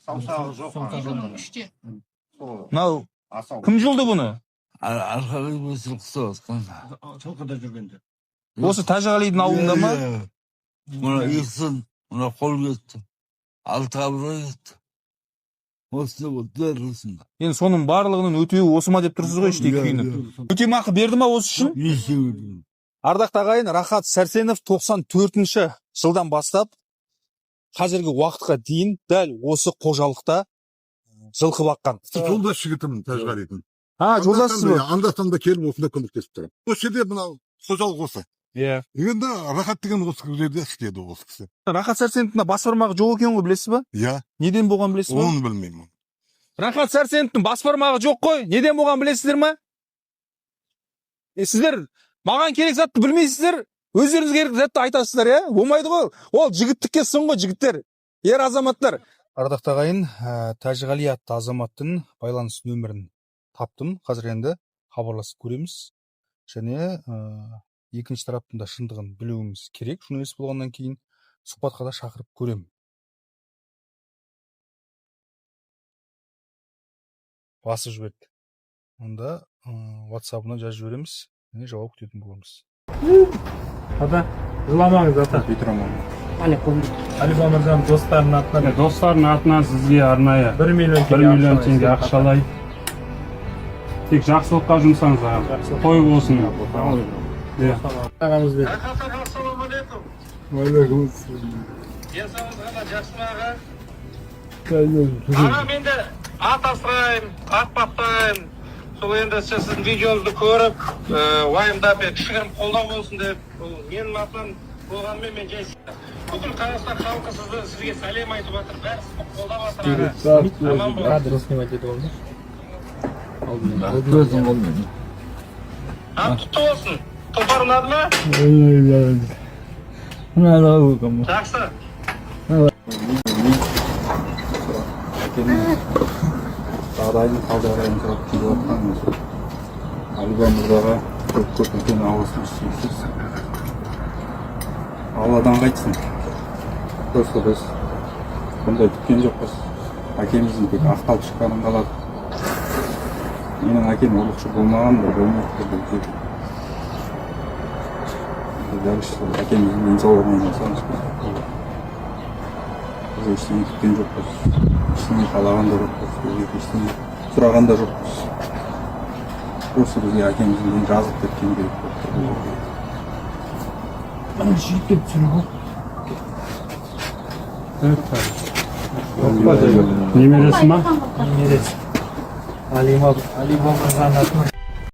Саусағы жоқ. Үште. Мынау кім жұлды бұны? Арқалық өсілқысы осқан. Жылқыда жүргенде. Осы Тәжіғалидың ауылында ма? Мұна иқсын, мұна қол кетті. Алтыға бұра кетті. Осыны бұл дәрісін. Енді соның барлығының өтеуі осы ма деп тұрсыз ғой іште күйініп. Өтемақы берді ма осы үшін? Неше өтеуі. Ардақты ағайын, Рахат Сәрсенов 94-ші жылдан бастап қазіргі уақытқа дейін дәл осы қожалықта жылқы баққан. Жолдас жігітім Тәжіғалидың. Жолдасыз ба? Анда-санда келіп осында көмектесіп тұрамын. Осы жерде мынау қожалық осы. Иә. Енді Рахат деген осы жерде істеді осы кісі. Рахат Сәрсеновтың бас бармағы жоқ екен ғой, білесіз ба? Иә. Неден болған білесіз ба? Оны білмеймін. Рахат Сәрсеновтың бас бармағы жоқ қой, неден болған білесіздер ма? Сіздер маған керек затты білмейсіздер, өздеріңіз керек затты айтасыздар, иә? Болмайды ғой. Ол жігіттікке сын ғой, жігіттер. Ер азаматтар. Ардақты ағайын, Тәжіғали атты азаматтың байланыс нөмірін таптым. Қазір енді хабарласып көреміз. Және екінші тараптың да шындығын білуіміз керек. Журналист болғаннан кейін сұхбатқа да шақырып көрем. Басып жіберді. Онда WhatsApp-ына жазып жібереміз. Және жауап күтетін боламыз. Ата, жыламаңыз ата. Алиба мырзаның достарының атынан. Достарының атынан сізге арнайы 1 миллион теңге ақшалай. Тек жақсылыққа жұмсаңыз аға. Той болсын. Ағамыз бер. Ассалаумағалейкум. Уағалейкумассалам. Денсаулығыңыз ғана жақсы ма аға? Аға, мен де ат асыраймын, ат баптаймын. Сол енді сіздің видеоңызды көріп, уайымдап, кішігірім қолдау болсын деп, менің атынан болғанымен мен жай бүкіл Қазақстан халқы сізге сәлем айтып жатыр, бәрі сізді қолдап жатыр аға. Аман бол. Құтты болсын. Тұлпар ұнады ма? Жақсы. Жағдайдың қалдағайын жауап келіп жатқан өзі. Алиба мырзаға көп үлкен алғысымыз шексіз. Алладан қайтсын. Просто біз бұндай күткен жоқпыз. Әкеміздің тек ақталып шыққанын қалады. Менің әкем ұлықшы болмаған бір болмақты бұл жерде. Дәл әкеміздің денсаулығына жасаңыз. Біз ештеңе күткен жоқпыз. Ештеңе қалаған да жоқпыз. Ештеңе сұраған да жоқпыз. Осы бізге әкеміздің жазып кеткен керек болып тұр. Жүйткеп түсіру ғой. Немересі ма? Немересі. Алиба мырзаның атынан.